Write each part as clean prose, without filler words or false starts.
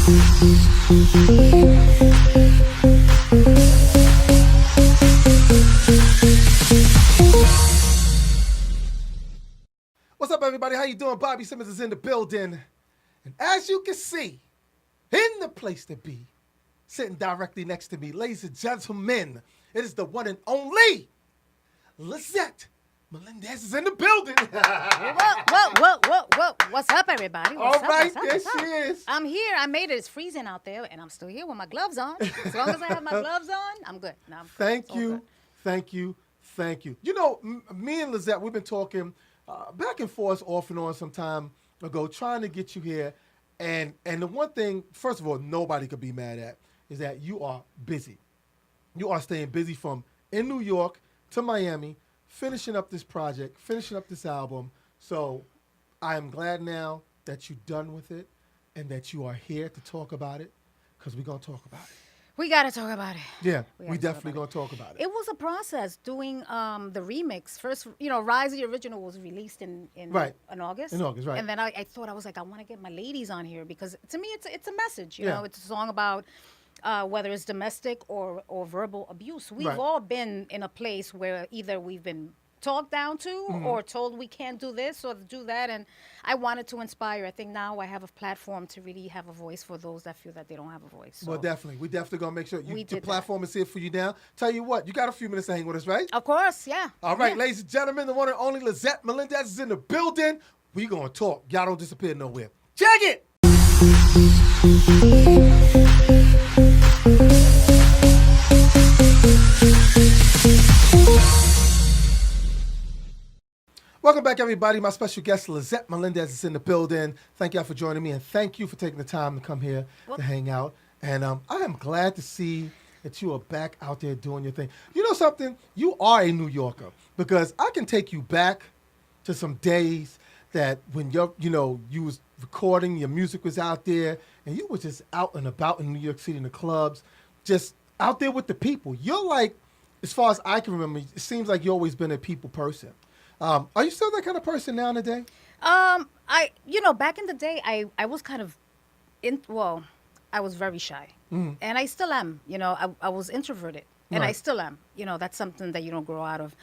What's up, everybody? How you doing? Bobby Simmons is in the building. And as you can see, in the place to be, sitting directly next to me, ladies and gentlemen, it is the one and only Lisettemelendez is in the building. Whoa. What's up, everybody? All right, there she is. I'm here. I made it. It's freezing out there, and I'm still here with my gloves on. As long as I have my gloves on, I'm good. No, I'm Thank you. You know, me and Lisette, we've been talking back and forth off and on some time ago, trying to get you here. And the one thing, first of all, nobody could be mad at is that you are busy. You are staying busy from in New York to Miami, finishing up this project, finishing up this album. So I am glad now that you're done with it and that you are here to talk about it, because we're going to talk about it. We got to talk about it. Yeah, we definitely going to talk about it. It was a process doing the remix. First, Rise of the Original was released in August. In August, right. And then I thought, I was like, I want to get my ladies on here because to me, it's a message. You know, it's a song about whether it's domestic or verbal abuse. We've all been in a place where either we've been talked down to or told we can't do this or do that, and I wanted to inspire. I think now I have a platform to really have a voice for those that feel that they don't have a voice. So well, definitely. We definitely going to make sure your platform is here for you now. Tell you what, you got a few minutes to hang with us, right? Of course, yeah. All right, ladies and gentlemen, the one and only Lisettemelendez is in the building. We going to talk. Y'all don't disappear nowhere. Check it! Welcome back, everybody. My special guest, Lisettemelendez, is in the building. Thank y'all for joining me, and thank you for taking the time to come here to hang out. And I am glad to see that you are back out there doing your thing. You know something? You are a New Yorker, because I can take you back to some days that when you was recording, your music was out there, and you were just out and about in New York City in the clubs, just out there with the people. You're like, as far as I can remember, it seems like you've always been a people person. Are you still that kind of person now in the day? Back in the day, I was kind of, I was very shy. And I still am. I was introverted. And I still am. That's something that you don't grow out of.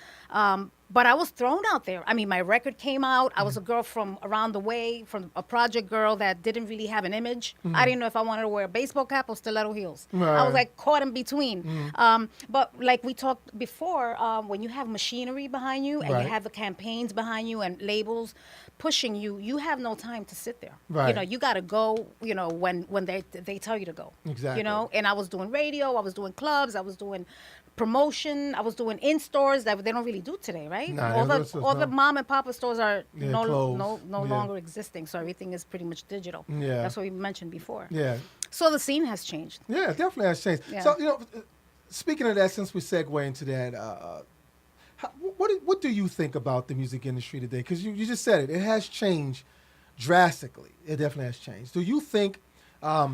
But I was thrown out there. I mean, my record came out. I was a girl from around the way, from a project girl that didn't really have an image. I didn't know if I wanted to wear a baseball cap or stiletto heels. I was like caught in between. But like we talked before, when you have machinery behind you and you have the campaigns behind you and labels pushing you, you have no time to sit there. You got to go, when they tell you to go. Exactly. And I was doing radio, I was doing clubs, I was doing promotion, I was doing in stores that they don't really do today, right? Nah, all the mom and papa stores are no closed. longer existing, so everything is pretty much digital. Yeah, that's what we mentioned before. Yeah. So the scene has changed. Yeah, it definitely has changed. Yeah. So speaking of that, since we segue into that, what do you think about the music industry today? Because you just said it has changed drastically. It definitely has changed. Do you think? I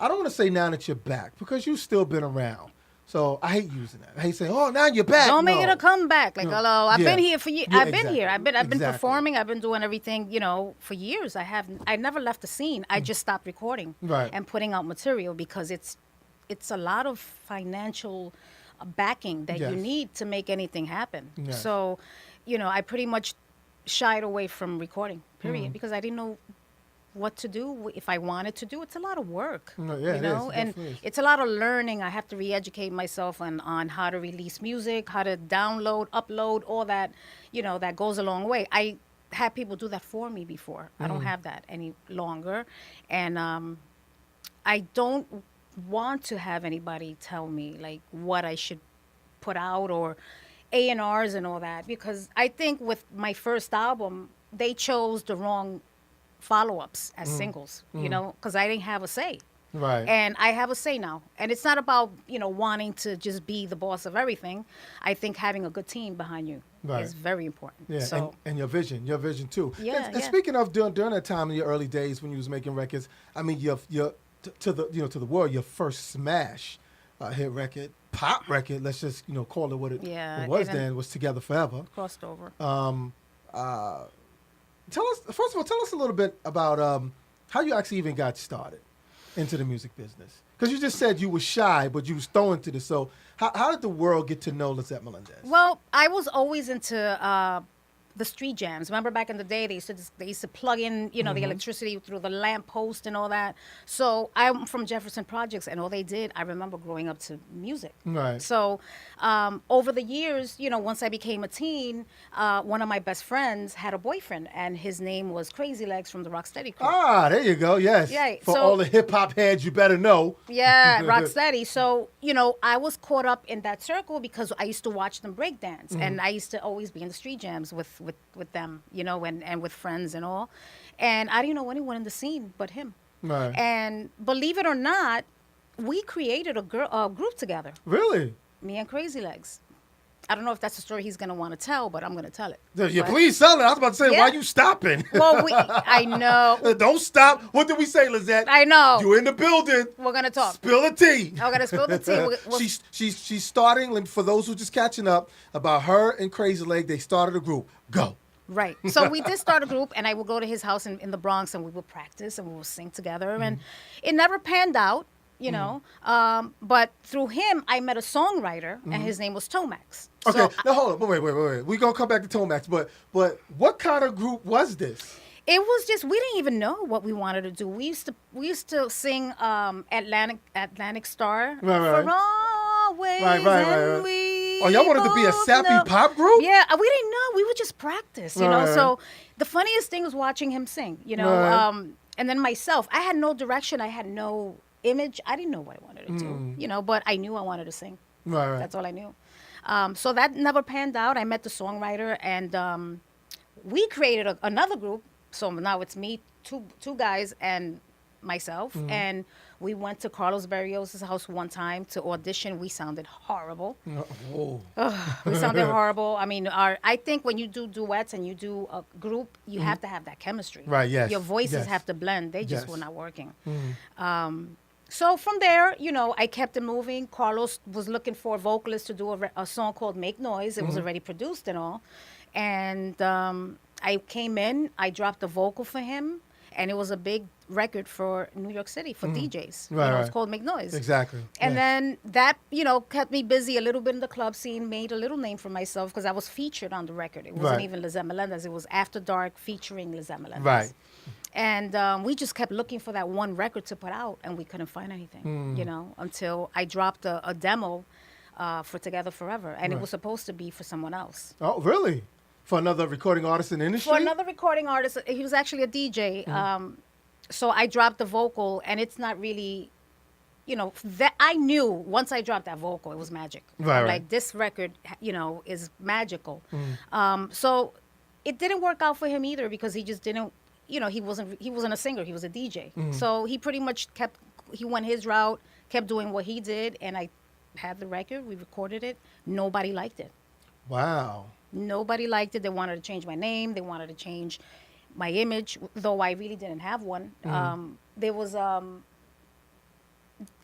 don't want to say now that you're back, because you've still been around. So I hate using that. I hate saying, "Oh, now you're back." Don't make it a comeback. Like, hello, I've been here for years. Yeah, I've been here. I've been performing. I've been doing everything, for years. I never left the scene. I just stopped recording and putting out material because it's a lot of financial backing that you need to make anything happen. Yes. So, I pretty much shied away from recording. Period, because I didn't know what to do if I wanted to do. It's a lot of work, and it's a lot of learning. I have to re-educate myself on how to release music, how to download, upload, all that, that goes a long way. I had people do that for me before. I don't have that any longer. And I don't want to have anybody tell me like what I should put out or A&Rs and all that, because I think with my first album, they chose the wrong follow-ups as singles, because I didn't have a say. Right. And I have a say now. And it's not about, wanting to just be the boss of everything. I think having a good team behind you is very important. Yeah, so, and your vision too. Yeah, and speaking of during that time in your early days when you was making records, I mean, your to the world, your first smash hit record, pop record, let's just call it what it was then, was Together Forever. Crossed over. Tell us a little bit about how you actually even got started. into the music business? Because you just said you were shy, but you was thrown into this. So how did the world get to know Lisette Melendez? Well, I was always into the street jams. Remember back in the day, they used to plug in, the electricity through the lamp post and all that. So I'm from Jefferson Projects, and all they did, I remember growing up to music. Right. So over the years, once I became a teen, one of my best friends had a boyfriend, and his name was Crazy Legs from the Rocksteady crew. Ah, there you go. Yes. Yeah. For all the hip hop heads, you better know. Yeah, Rocksteady. So, I was caught up in that circle because I used to watch them break dance, and I used to always be in the street jams with them, and with friends and all. And I didn't know anyone in the scene but him. Right. And believe it or not, we created a group together. Really? Me and Crazy Legs. I don't know if that's a story he's going to want to tell, but I'm going to tell it. Yeah, please tell it. I was about to say, why are you stopping? Well, I know. Don't stop. What did we say, Lisette? I know. You in the building. We're going to talk. Spill the tea. I'm going to spill the tea. She's starting, and for those who just catching up, about her and Crazy Leg, they started a group. Go. Right. So we did start a group, and I would go to his house in the Bronx, and we would practice, and we would sing together. And it never panned out, but through him, I met a songwriter, and his name was Tomax. Okay, so now hold on. Wait. We're going to come back to Tomax, but what kind of group was this? It was just, we didn't even know what we wanted to do. We used to sing Atlantic Star. Right. For always. Right. Oh, y'all wanted to be a sappy pop group? Yeah, we didn't know. We would just practice, know. So the funniest thing was watching him sing, Right. And then myself, I had no direction. I had no image. I didn't know what I wanted to do, but I knew I wanted to sing. Right. That's all I knew. So that never panned out. I met the songwriter, and we created another group. So now it's me, two guys, and myself. And we went to Carlos Berrios' house one time to audition. We sounded horrible. We sounded horrible. I mean, I think when you do duets and you do a group, you have to have that chemistry. Right, yes. Your voices have to blend. They just were not working. So from there, I kept it moving. Carlos was looking for a vocalist to do a song called Make Noise. It was already produced and all. And I came in, I dropped a vocal for him, and it was a big record for New York City for DJs. Right, It's called Make Noise. Exactly. And then that, kept me busy a little bit in the club scene, made a little name for myself because I was featured on the record. It wasn't even Lisette Melendez. It was After Dark featuring Lisette Melendez. Right. And we just kept looking for that one record to put out, and we couldn't find anything, until I dropped a demo for Together Forever. And it was supposed to be for someone else. Oh, really? For another recording artist in the industry? For another recording artist. He was actually a DJ. So I dropped the vocal, and it's not really, that I knew once I dropped that vocal, it was magic. Right. Like, this record, is magical. So it didn't work out for him either because he just didn't, he wasn't a singer. He was a DJ. So he pretty much he went his route, kept doing what he did, and I had the record. We recorded it. Nobody liked it. Wow. Nobody liked it. They wanted to change my name. They wanted to change my image, though I really didn't have one. There was,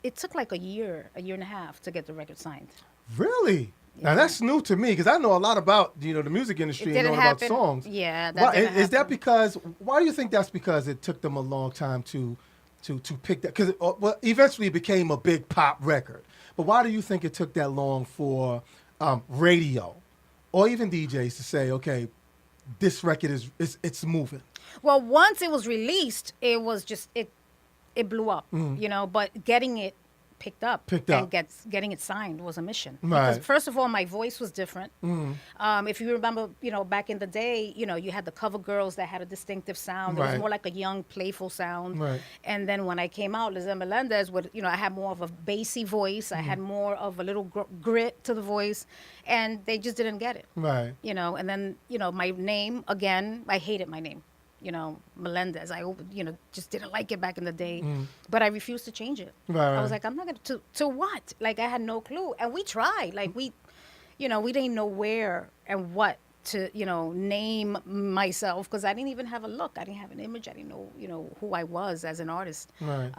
it took like a year and a half to get the record signed. Really? Yeah. Now that's new to me because I know a lot about the music industry and knowing about songs. Yeah, Is that because? Why do you think that's because it took them a long time to pick that? Because eventually it became a big pop record. But why do you think it took that long for radio or even DJs to say, okay, this record it's moving? Well, once it was released, it was just it blew up, But getting it picked up and getting it signed was a mission. Right. Because first of all, my voice was different. If you remember, back in the day, you had the cover girls that had a distinctive sound. It was more like a young, playful sound. Right. And then when I came out, Lisette Melendez, I had more of a bassy voice. I had more of a little grit to the voice, and they just didn't get it. Right. And then, my name, again, I hated my name. Melendez. I, just didn't like it back in the day, but I refused to change it. Right. I was like, I'm not going to what? Like, I had no clue. And we tried. Like, we didn't know where and what to, name myself because I didn't even have a look. I didn't have an image. I didn't know, who I was as an artist. Right.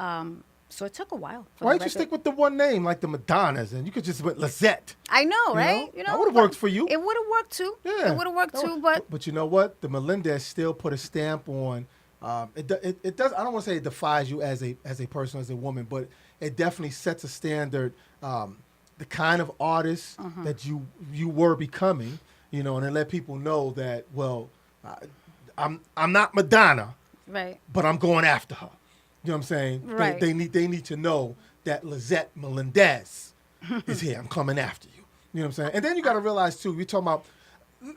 So it took a while. Why didn't you stick with the one name like the Madonnas and you could just went Lisette? I know, right? That would have worked for you. It would have worked too. Yeah. It would have worked too, but you know what? The Melendez still put a stamp on it does. I don't want to say it defies you as a person, as a woman, but it definitely sets a standard. The kind of artist that you were becoming, and it let people know that, well, I'm not Madonna, right? But I'm going after her. You know what I'm saying? Right. They need to know that Lisettemelendez is here. I'm coming after you. You know what I'm saying? And then you got to realize too. We're talking about.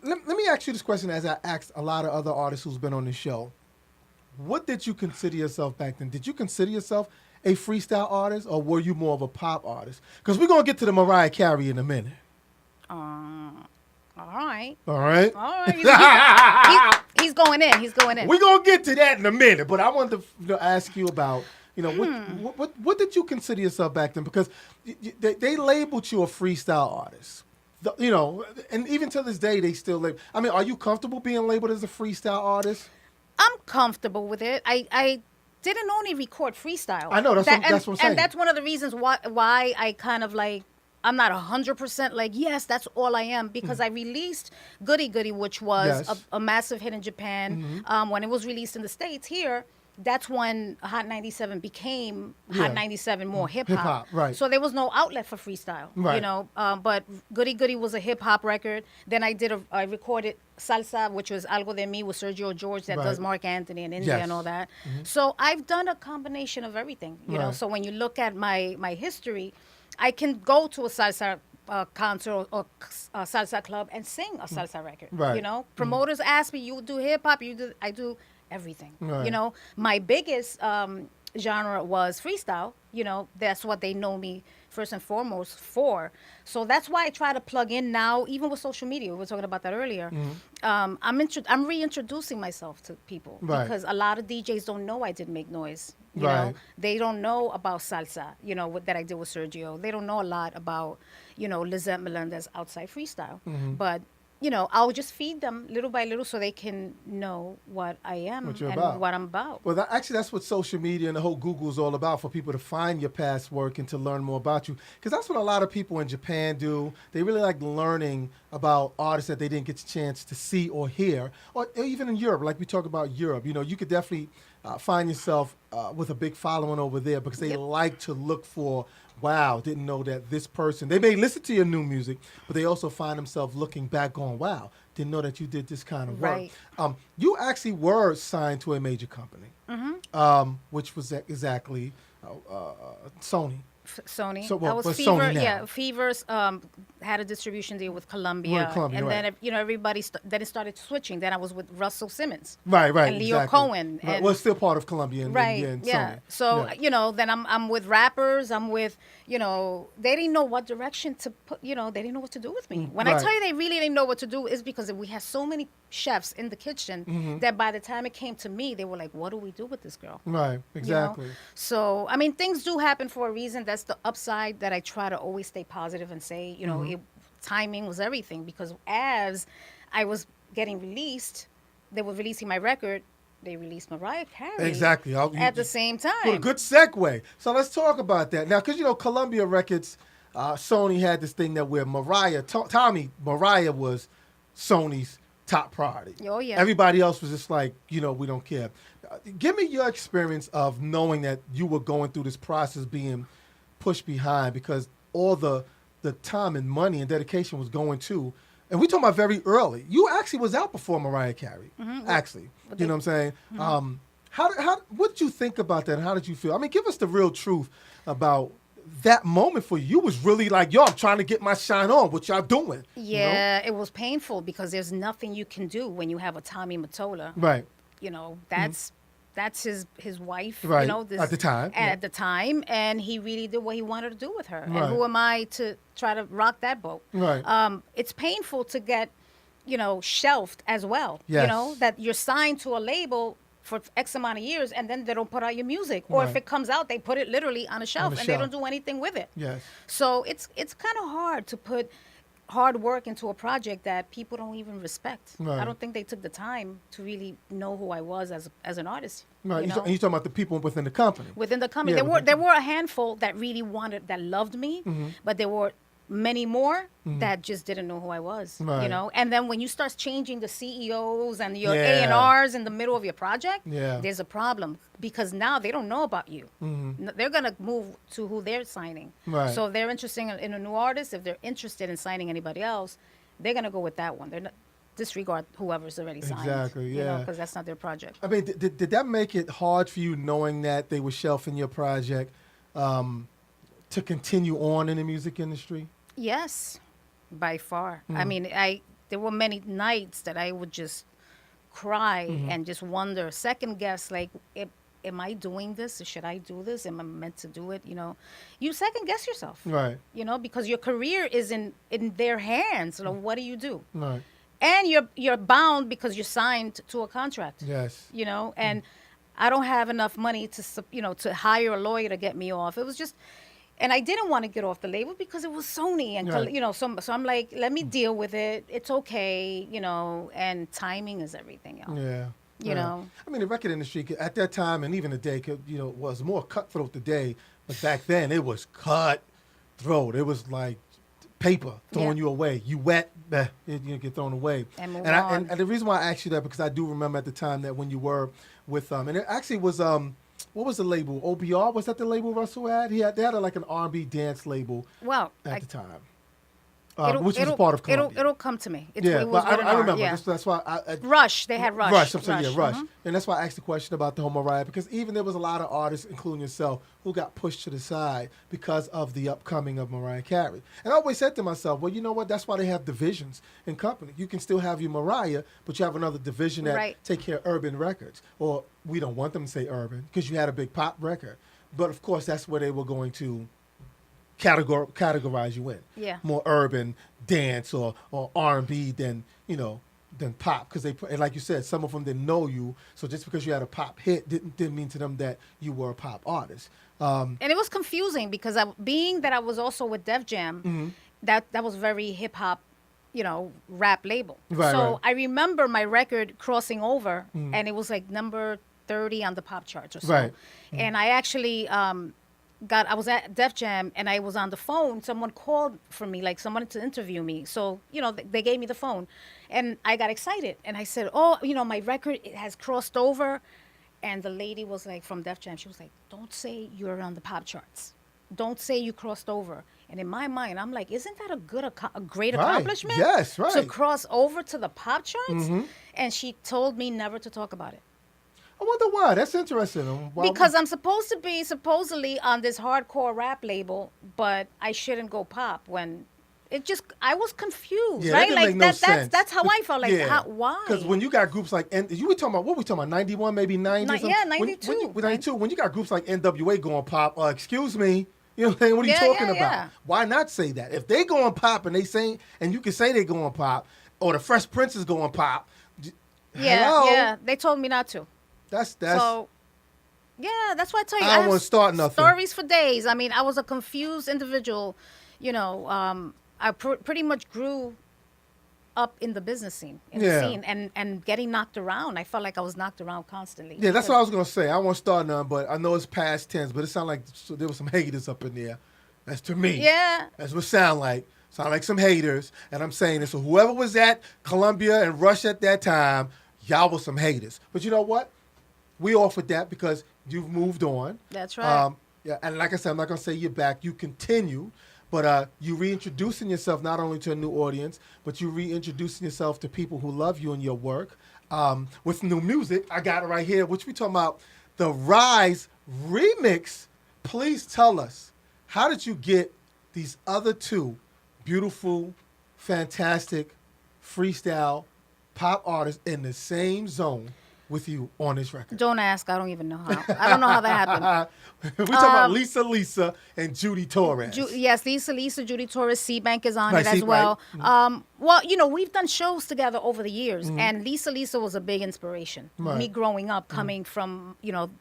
Let me ask you this question, as I asked a lot of other artists who's been on this show. What did you consider yourself back then? Did you consider yourself a freestyle artist, or were you more of a pop artist? Because we're going to get to the Mariah Carey in a minute. All right. All right? All right. He's going in. He's going in. We're going to get to that in a minute, but I wanted to ask you about, what did you consider yourself back then? Because they labeled you a freestyle artist. And even to this day, they still label. I mean, are you comfortable being labeled as a freestyle artist? I'm comfortable with it. I didn't only record freestyle. I know, that's what I'm saying. And that's one of the reasons why I kind of like, I'm not 100% like, yes, that's all I am, because I released Goody Goody, which was a massive hit in Japan. When it was released in the States here, that's when Hot 97 became Hot 97 more hip-hop. Right. So there was no outlet for freestyle, right. But Goody Goody was a hip-hop record. Then I recorded Salsa, which was Algo de Mi with Sergio George that does Mark Anthony and India and all that. So I've done a combination of everything, you know. So when you look at my history, I can go to a salsa concert or a salsa club and sing a salsa record. Right. You know, promoters ask me, "You do hip hop? I do everything." Right. You know, my biggest genre was freestyle. You know, that's what they know me first and foremost for. So that's why I try to plug in now, even with social media. We were talking about that earlier. I'm reintroducing myself to people because a lot of DJs don't know I did Make Noise. You know, they don't know about salsa, you know, that I did with Sergio. They don't know a lot about, Lisettemelendez outside freestyle. But, I'll just feed them little by little so they can know what I am what I'm about. Well, actually, that's what social media and the whole Google is all about, for people to find your past work and to learn more about you. Because that's what a lot of people in Japan do. They really like learning about artists that they didn't get a chance to see or hear. Or even in Europe, like we talk about Europe, you could definitely find yourself with a big following over there, because they like to look for, wow, didn't know that this person, they may listen to your new music, but they also find themselves looking back on, wow, didn't know that you did this kind of work. You actually were signed to a major company, which was exactly Sony. Sony. So, that was Fever. Sony now. Yeah, Fever's had a distribution deal with Columbia, and then everybody. Then it started switching. Then I was with Russell Simmons, right, and Leo Cohen, and well, still part of Columbia, and Sony. So then I'm with rappers. I'm with they didn't know what direction to put. They didn't know what to do with me. When I tell you they really didn't know what to do, is because we had so many chefs in the kitchen that by the time it came to me, they were like, "What do we do with this girl?" Right, exactly. So I mean, things do happen for a reason. That's the upside that I try to always stay positive and say, timing was everything, because as I was getting released, they were releasing my record. They released Mariah Carey at the same time. Well, a good segue. So let's talk about that now, because Columbia Records, Sony had this thing that where Mariah was Sony's top priority. Oh yeah. Everybody else was just like, we don't care. Give me your experience of knowing that you were going through this process, being pushed behind, because all the time and money and dedication was going to, and we talking about very early. You actually was out before Mariah Carey, actually. You know what I'm saying? What did you think about that, and how did you feel? I mean, give us the real truth about that moment for you. You was really like, yo, I'm trying to get my shine on. What y'all doing? Yeah, it was painful, because there's nothing you can do when you have a Tommy Mottola. Right. That's his wife, right. At the time. At the time, and he really did what he wanted to do with her. Right. And who am I to try to rock that boat? Right. It's painful to get, shelved as well. Yes. That you're signed to a label for X amount of years, and then they don't put out your music. Or if it comes out, they put it literally on a shelf, they don't do anything with it. Yes. So it's kind of hard to put hard work into a project that people don't even respect. Right. I don't think they took the time to really know who I was as an artist. Right. And you're talking about the people within the company. Within the company, there were a handful that really that loved me, but there were many more that just didn't know who I was, Right. you know? And then when you start changing the CEOs and your Yeah. A&Rs in the middle of your project, Yeah. there's a problem because now they don't know about you. They're going to move to who they're signing. Right. So if they're interested in a new artist, if they're interested in signing anybody else, they're going to go with that one. They're not disregard whoever's already signed. Exactly, You know, yeah. because that's not their project. I mean, did that make it hard for you knowing that they were shelving your project to continue on in the music industry? Yes, by far. I mean, there were many nights that I would just cry and just wonder, second guess, like, am I doing this? Should I do this? Am I meant to do it? You know, you second guess yourself. Right. You know, because your career is in their hands. So what do you do? Right. And you're bound because you're signed to a contract. Yes. You know, and I don't have enough money to hire a lawyer to get me off. It was just, and I didn't want to get off the label because it was Sony, and Right. so I'm like, let me deal with it. It's okay, and timing is everything else. Yeah. You know. I mean, the record industry at that time and even today, was more cutthroat today. But back then, it was cutthroat. It was like paper throwing you away. You wet, you get thrown away. And move and on. And the reason why I asked you that because I do remember at the time that when you were with and it actually was what was the label? OBR, was that the label Russell had? They had like an R&B dance label Well, at the time. Which was it'll, a part of Columbia. It'll come to me. It Yeah, was but with an I R, remember. yeah. That's why I Rush. They had Rush. Rush. I'm sorry, yeah, Rush. Mhm. And that's why I asked the question about the whole Mariah, because even there was a lot of artists, including yourself, who got pushed to the side because of the upcoming of Mariah Carey. And I always said to myself, well, you know what? That's why they have divisions in company. You can still have your Mariah, but you have another division that Right. take care of urban records. Or we don't want them to say urban because you had a big pop record. But, of course, that's where they were going to categorize you in. Yeah. More urban dance or R&B than pop, because and like you said, some of them didn't know you, so just because you had a pop hit didn't mean to them that you were a pop artist. And it was confusing because being that I was also with Def Jam, that was very hip hop, rap label. Right, so right. I remember my record crossing over, and it was like number 30 on the pop charts or so. Right. And I actually I was at Def Jam and I was on the phone. Someone called for me, like someone to interview me. So, they gave me the phone and I got excited. And I said, my record has crossed over. And the lady was like, from Def Jam, she was like, don't say you're on the pop charts. Don't say you crossed over. And in my mind, I'm like, isn't that a great Right. accomplishment? Yes, right. To cross over to the pop charts? And she told me never to talk about it. I wonder why. That's interesting. Why Because I'm supposed to be supposedly on this hardcore rap label, but I shouldn't go pop when I was confused, Yeah, that right? didn't Like make no sense. that's how I felt. Like, Yeah. why? Because when you got groups like, you were talking about, what were we talking about, 91, maybe 90? Yeah, 92. 92. When you got groups like NWA going pop, excuse me, you know what I'm saying? What are you Yeah, talking yeah, about? yeah. Why not say that? If they going pop and you can say they going pop, or the Fresh Prince is going pop, hello? Yeah. They told me not to. That's So, yeah, that's why I tell you. I don't have wanna start nothing. Stories for days. I mean, I was a confused individual. I pretty much grew up in the business scene, the scene, and getting knocked around. I felt like I was knocked around constantly. Yeah, that's what I was going to say. I won't start none, but I know it's past tense, but it sounded like there was some haters up in there. That's to me. Yeah. That's what it sound like. Sound like some haters. And I'm saying this. So whoever was at Columbia and Rush at that time, y'all was some haters. But you know what? We offered that because you've moved on. That's right. Yeah, and like I said, I'm not going to say you're back. You continue. But you reintroducing yourself not only to a new audience, but you reintroducing yourself to people who love you and your work. With new music, I got it right here, which we talking about the Rise remix. Please tell us, how did you get these other two beautiful, fantastic, freestyle pop artists in the same zone with you on this record? Don't ask. I don't even know how. I don't know how that happened. We talking about Lisa and Judy Torres. Yes, Lisa, Judy Torres, C-Bank is on Right, it as C- well. right. Well, we've done shows together over the years, and Lisa was a big inspiration. Right. Me growing up, coming from,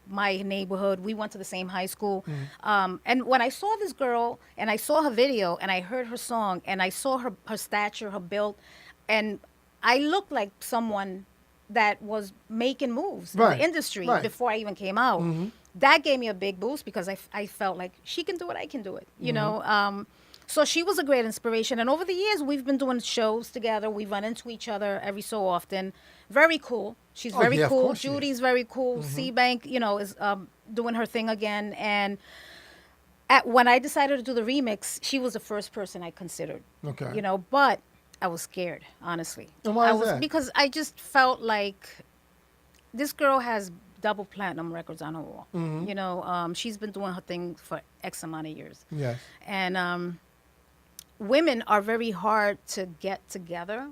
my neighborhood, we went to the same high school. And when I saw this girl, and I saw her video, and I heard her song, and I saw her stature, her build, and I looked like someone that was making moves in Right, the industry right. before I even came out. That gave me a big boost because I felt like she can do it, I can do it, So she was a great inspiration. And over the years, we've been doing shows together. We run into each other every so often. Very cool. She's very yeah, cool. Judy's very cool. C-Bank, is doing her thing again. And when I decided to do the remix, she was the first person I considered. Okay. But I was scared, honestly. And why is that? Because I just felt like this girl has double platinum records on her wall. She's been doing her thing for X amount of years. Yes. And women are very hard to get together.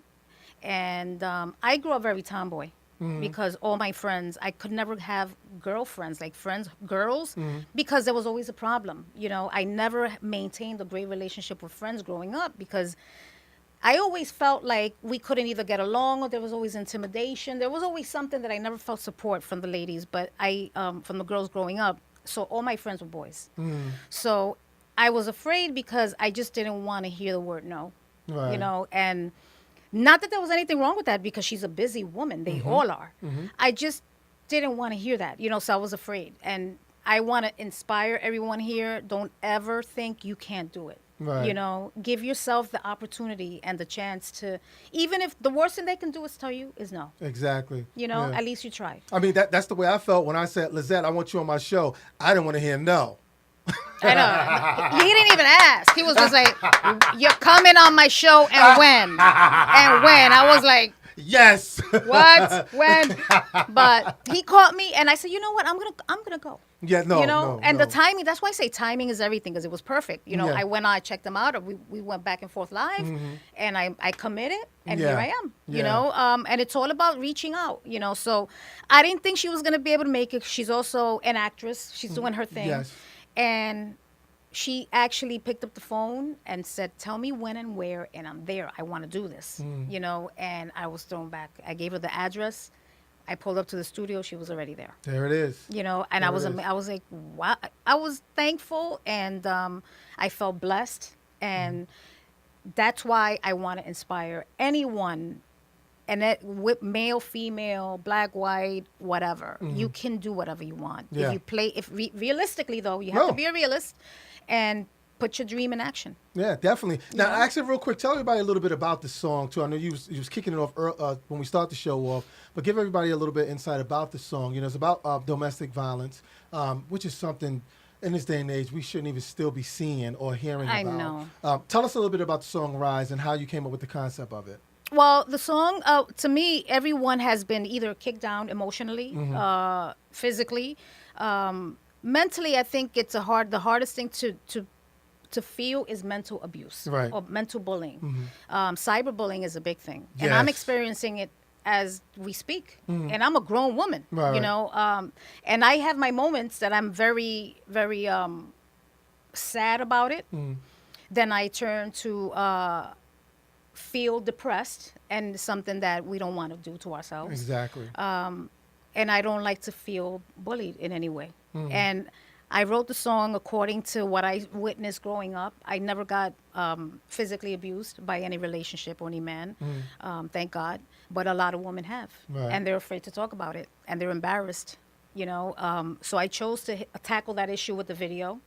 And I grew up very tomboy because all my friends, I could never have girlfriends, like girls, because there was always a problem. I never maintained a great relationship with friends growing up because I always felt like we couldn't either get along or there was always intimidation. There was always something that I never felt support from the ladies, but from the girls growing up. So all my friends were boys. So I was afraid because I just didn't want to hear the word no, right. And not that there was anything wrong with that because she's a busy woman. They all are. I just didn't want to hear that, so I was afraid. And I want to inspire everyone here. Don't ever think you can't do it. Right. Give yourself the opportunity and the chance to, even if the worst thing they can do is tell you is no. Exactly. At least you tried. I mean, that's the way I felt when I said, Lisette, I want you on my show. I didn't want to hear no. I know. He didn't even ask. He was just like, you're coming on my show and when? And when? I was like, yes. What? When? But he caught me and I said, you know what? I'm gonna go. Yeah, no. The timing, that's why I say timing is everything because it was perfect. I went on, I checked them out, or we went back and forth live and I committed and here I am, and it's all about reaching out, so I didn't think she was going to be able to make it. She's also an actress. She's doing her thing. Yes. And she actually picked up the phone and said, tell me when and where, and I'm there. I want to do this, and I was thrown back. I gave her the address. I pulled up to the studio. She was already there. There it is. And I was like, wow. I was thankful and I felt blessed. And that's why I want to inspire anyone, and that with male, female, black, white, whatever. You can do whatever you want. Yeah. If you play, realistically though, you have to be a realist and put your dream in action. Yeah, definitely. Now, actually, real quick, tell everybody a little bit about the song, too. I know you was kicking it off when we start the show off, but give everybody a little bit insight about the song. It's about domestic violence, which is something in this day and age we shouldn't even still be seeing or hearing about. I know. Tell us a little bit about the song Rise and how you came up with the concept of it. Well, the song, to me, everyone has been either kicked down emotionally, physically, mentally. I think it's the hardest thing to feel is mental abuse or mental bullying. Cyberbullying is a big thing, and I'm experiencing it as we speak. And I'm a grown woman, and I have my moments that I'm very, very sad about it. Then I turn to feel depressed, and something that we don't want to do to ourselves. Exactly. And I don't like to feel bullied in any way. And I wrote the song according to what I witnessed growing up. I never got physically abused by any relationship or any man, thank God. But a lot of women have, and they're afraid to talk about it, and they're embarrassed, So I chose to tackle that issue with the video,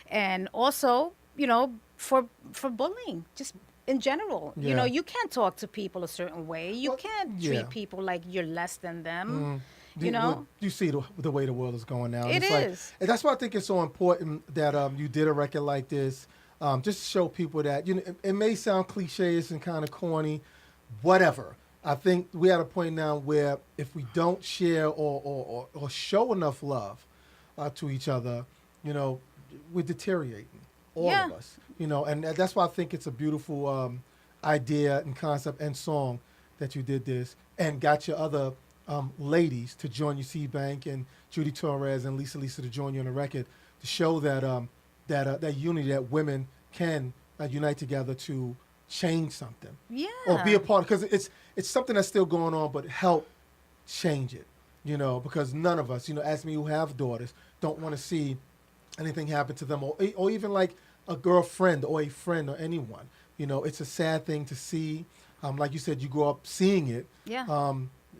and also, for bullying, just in general. You can't talk to people a certain way. You can't treat people like you're less than them. You see the way the world is going now. It is. And that's why I think it's so important that you did a record like this, just to show people that it may sound cliches and kind of corny, whatever. I think we're at a point now where if we don't share or show enough love to each other, we're deteriorating, all of us. And that's why I think it's a beautiful idea and concept and song that you did this and got your other ladies to join you, C-Bank and Judy Torres and Lisa to join you on the record to show that that unity, that women can unite together to change something. Yeah. Or be a part, because it's something that's still going on, but help change it. Because none of us, as me who have daughters, don't want to see anything happen to them, or even like a girlfriend or a friend or anyone. It's a sad thing to see. Like you said, you grew up seeing it. Yeah.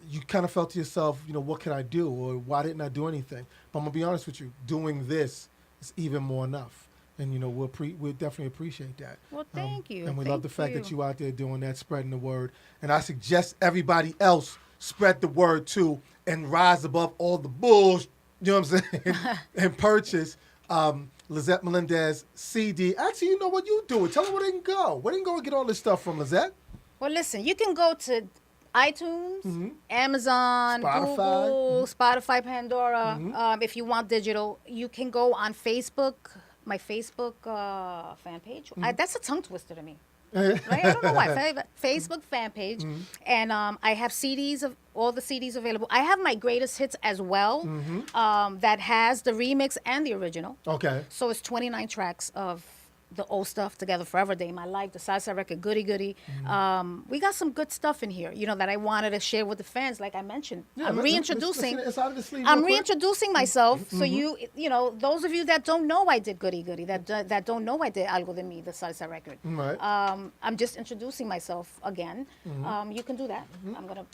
You kind of felt to yourself, what can I do, or why didn't I do anything? But I'm gonna be honest with you, doing this is even more enough. And we'll definitely appreciate that. Well, thank you. And we thank love the fact you. that you out there doing that, spreading the word. And I suggest everybody else spread the word too and rise above all the bullshit, you know what I'm saying, and purchase Lisettemelendez CD. Actually, you know what, you do it. Tell them where they can go. Where they can go and get all this stuff from, Lisette? Well, listen, you can go to iTunes, Amazon, Spotify. Google, Spotify, Pandora. If you want digital, you can go on Facebook, my Facebook fan page. That's a tongue twister to me. Right? I don't know why. Facebook fan page. And I have CDs of all the CDs available. I have my greatest hits as well that has the remix and the original. Okay. So it's 29 tracks of the old stuff together, Forever Day, My Life, the Salsa record, Goody Goody. We got some good stuff in here, that I wanted to share with the fans. Like I mentioned, I'm reintroducing. I'm reintroducing myself, so those of you that don't know I did Goody Goody, that don't know I did Algo de Mi, the Salsa record. Right. I'm just introducing myself again. You can do that. I'm gonna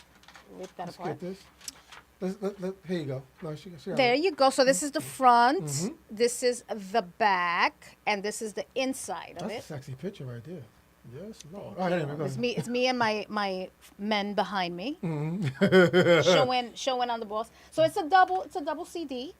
rip that apart. Get this. Here you go. No, she there you go. So this is the front, this is the back, and this is the inside of it. That's a sexy picture right there. Yes, Lord. All right, anyway, it's me and my men behind me, showing on the boss. So it's a double CD,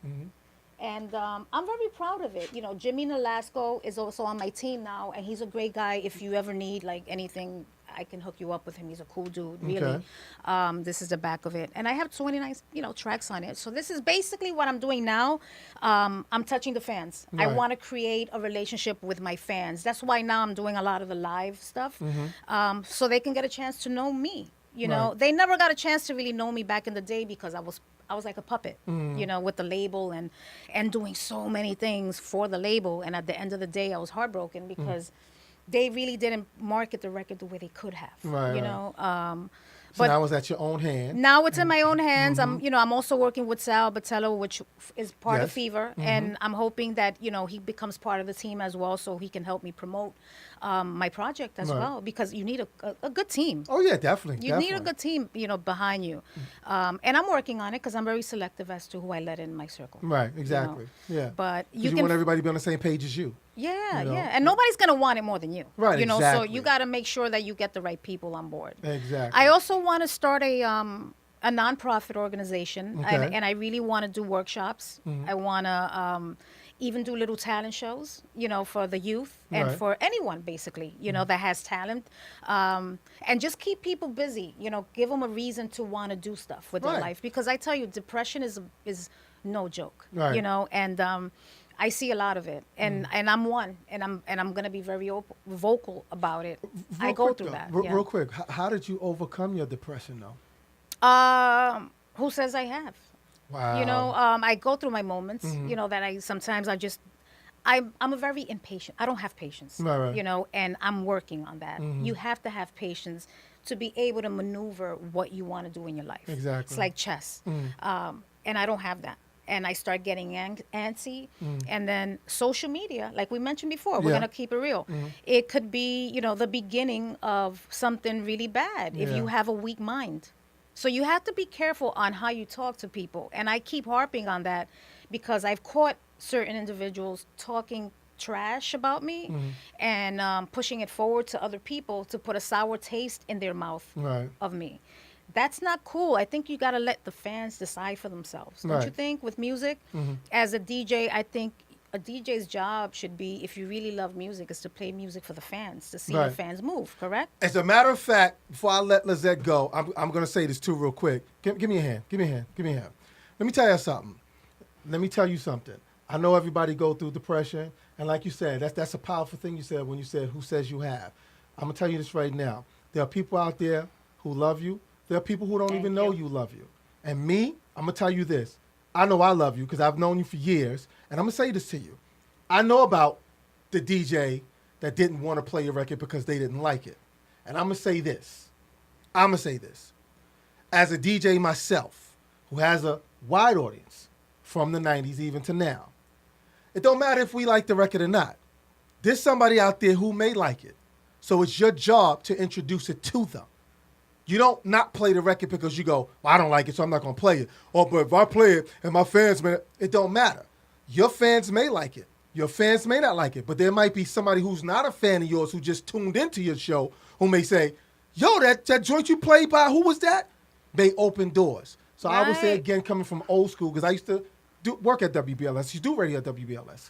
and I'm very proud of it. Jimmy Nolasco is also on my team now, and he's a great guy. If you ever need like anything, I can hook you up with him. He's a cool dude, really. Okay. This is the back of it. And I have 29, tracks on it. So this is basically what I'm doing now. I'm touching the fans. Right. I want to create a relationship with my fans. That's why now I'm doing a lot of the live stuff, so they can get a chance to know me. Right. They never got a chance to really know me back in the day because I was like a puppet, with the label and doing so many things for the label. And at the end of the day, I was heartbroken because they really didn't market the record the way they could have, right. So but now it's at your own hand. Now it's in my own hands. I'm also working with Sal Batello, which is part of Fever, and I'm hoping that he becomes part of the team as well, so he can help me promote my project as well. Because you need a good team. Oh yeah, definitely. You need a good team, behind you, and I'm working on it because I'm very selective as to who I let in my circle. Right. Exactly. Yeah. But you want everybody to be on the same page as you. Yeah, and nobody's gonna want it more than you. Right, exactly. So you got to make sure that you get the right people on board. Exactly. I also want to start a nonprofit organization, and I really want to do workshops. I want to even do little talent shows, for the youth and for anyone basically, that has talent, and just keep people busy. Give them a reason to want to do stuff with their life, because I tell you, depression is no joke. Right. And I see a lot of it, and I'm one, and I'm gonna be very vocal about it. I go through that. Real quick, how did you overcome your depression, though? Who says I have? Wow. I go through my moments. That sometimes I'm a very impatient. I don't have patience. Right. And I'm working on that. You have to have patience to be able to maneuver what you want to do in your life. Exactly. It's like chess, and I don't have that. And I start getting antsy. And then social media, like we mentioned before, we're going to keep it real. It could be, the beginning of something really bad if you have a weak mind. So you have to be careful on how you talk to people. And I keep harping on that because I've caught certain individuals talking trash about me and pushing it forward to other people to put a sour taste in their mouth of me. That's not cool. I think you got to let the fans decide for themselves. Don't you think? With music, as a DJ, I think a DJ's job should be, if you really love music, is to play music for the fans, to see the fans move, correct? As a matter of fact, before I let Lisette go, I'm going to say this too real quick. Give me a hand. Give me a hand. Give me a hand. Let me tell you something. Let me tell you something. I know everybody go through depression, and like you said, that's a powerful thing you said when you said, who says you have? I'm going to tell you this right now. There are people out there who love you. There are people who don't even know you love you. And me, I'm going to tell you this. I know I love you because I've known you for years. And I'm going to say this to you. I know about the DJ that didn't want to play your record because they didn't like it. And I'm going to say this. As a DJ myself, who has a wide audience from the 90s even to now, it don't matter if we like the record or not. There's somebody out there who may like it. So it's your job to introduce it to them. You don't not play the record because you go, well, I don't like it, so I'm not going to play it. Oh, but if I play it and my fans, it don't matter. Your fans may like it. Your fans may not like it, but there might be somebody who's not a fan of yours who just tuned into your show who may say, yo, that joint you played by, who was that? May open doors. So I would say, again, coming from old school, because I used to work at WBLS. You do radio at WBLS.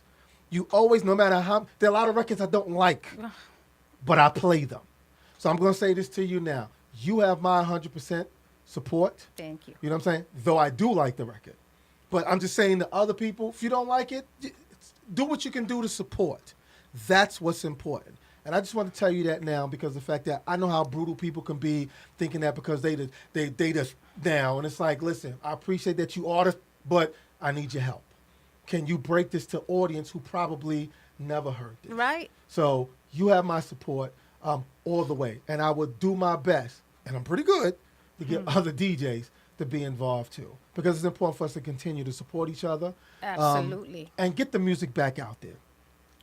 You always, no matter how, there are a lot of records I don't like, but I play them. So I'm going to say this to you now. You have my 100% support. Thank you. You know what I'm saying? Though I do like the record. But I'm just saying to other people, if you don't like it, do what you can do to support. That's what's important. And I just want to tell you that now because the fact that I know how brutal people can be thinking that because they just now. And it's like, listen, I appreciate that you artist, but I need your help. Can you break this to audience who probably never heard this? Right. So you have my support all the way. And I will do my best, and I'm pretty good, to get other DJs to be involved too. Because it's important for us to continue to support each other. Absolutely. And get the music back out there.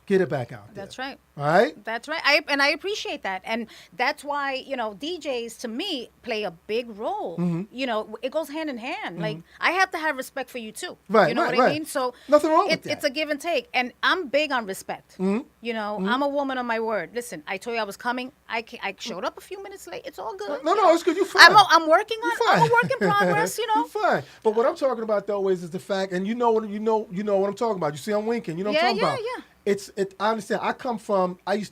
Get it back out there. That's right. All right? That's right. I appreciate that. And that's why, DJs to me play a big role. Mm-hmm. It goes hand in hand. Mm-hmm. Like, I have to have respect for you too. Right. You know what I mean? So nothing wrong with that. It's a give and take. And I'm big on respect. Mm-hmm. I'm a woman of my word. Listen, I told you I was coming. I showed up a few minutes late. It's all good. No, it's good. You're fine. I'm working on it. I'm a work in progress, You're fine. But what I'm talking about though is the fact, and you know what I'm talking about. You see I'm winking. You know what I'm talking about. Yeah. I understand. I used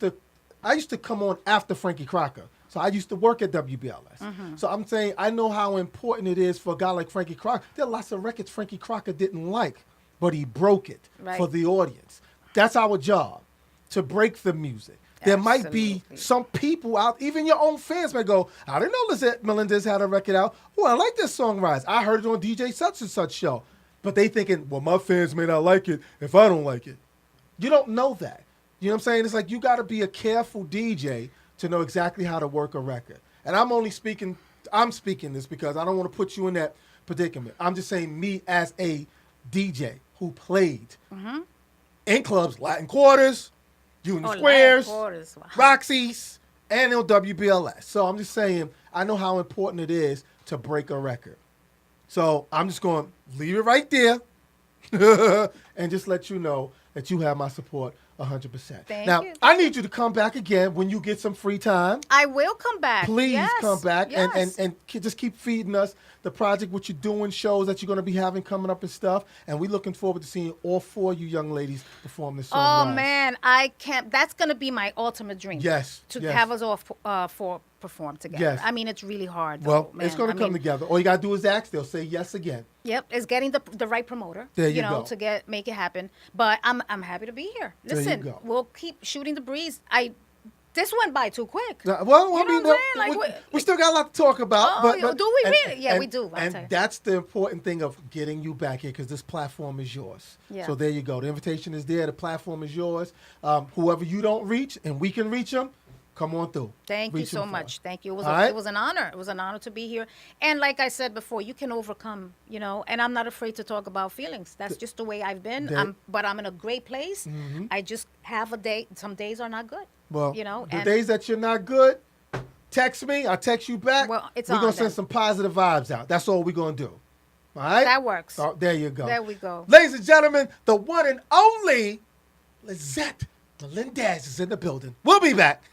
to come on after Frankie Crocker. So I used to work at WBLS. Mm-hmm. So I'm saying I know how important it is for a guy like Frankie Crocker. There are lots of records Frankie Crocker didn't like, but he broke it for the audience. That's our job, to break the music. There might be some people out, even your own fans may go, I didn't know Lisettemelendez had a record out. Oh, I like this song Rise. I heard it on DJ such and such show. But they thinking, well, my fans may not like it if I don't like it. You don't know that. You know what I'm saying? It's like you got to be a careful DJ to know exactly how to work a record. And I'm speaking this because I don't want to put you in that predicament. I'm just saying me as a DJ who played in clubs, Latin Quarters, Union Squares, Roxy's, and on WBLS. So I'm just saying I know how important it is to break a record. So I'm just going to leave it right there and just let you know that you have my support 100%. Thank you. I need you to come back again when you get some free time. I will come back. Please come back yes. and just keep feeding us the project, what you're doing, shows that you're going to be having coming up and stuff. And we're looking forward to seeing all four of you young ladies perform this song. Oh, Rise. man. I can't. That's going to be my ultimate dream. Yes. To have us all perform together. Yes. I mean, it's really hard, though, man. It's going to come together. All you got to do is ask. They'll say yes again. Yep, it's getting the right promoter, there you go. to make it happen. But I'm happy to be here. Listen, we'll keep shooting the breeze. This went by too quick. We still got a lot to talk about. But do we really? Yeah, we do. And that's the important thing of getting you back here because this platform is yours. Yeah. So there you go. The invitation is there. The platform is yours. Whoever you don't reach and we can reach them, come on through. Thank you so much. Thank you. It was an honor. It was an honor to be here. And like I said before, you can overcome, and I'm not afraid to talk about feelings. That's just the way I've been. But I'm in a great place. Mm-hmm. I just have a day. Some days are not good. Well, the days that you're not good, text me. I'll text you back. Well, we're going to send some positive vibes out. That's all we're going to do. All right? That works. Oh, there you go. There we go. Ladies and gentlemen, the one and only Lisettemelendez is in the building. We'll be back.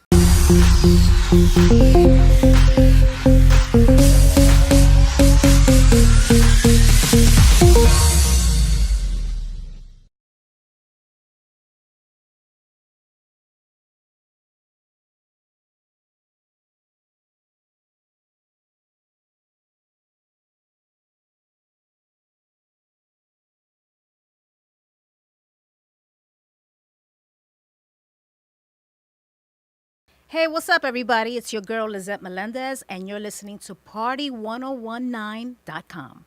Hey, what's up, everybody? It's your girl, Lisettemelendez, and you're listening to Party1019.com.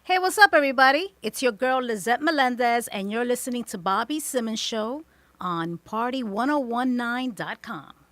Hey, what's up, everybody? It's your girl, Lisettemelendez, and you're listening to Bobby Simmons Show on party1019.com.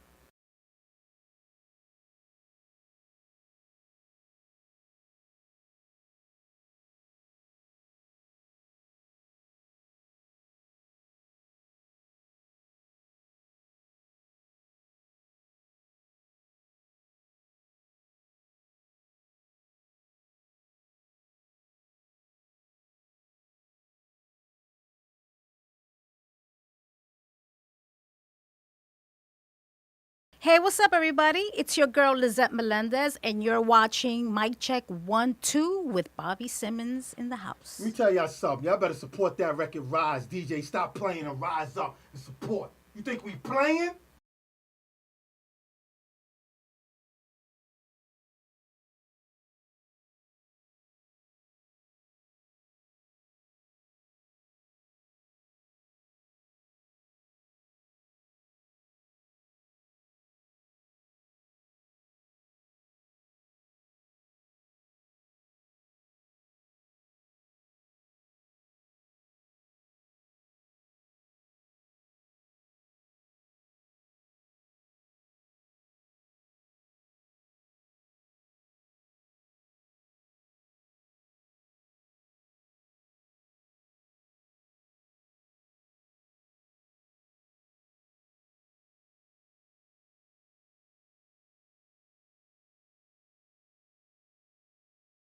Hey, what's up, everybody? It's your girl, Lisettemelendez, and you're watching Mic Check 1 2 with Bobby Simmons in the house. Let me tell y'all something. Y'all better support that record Rise. DJ, stop playing and rise up and support. You think we playing?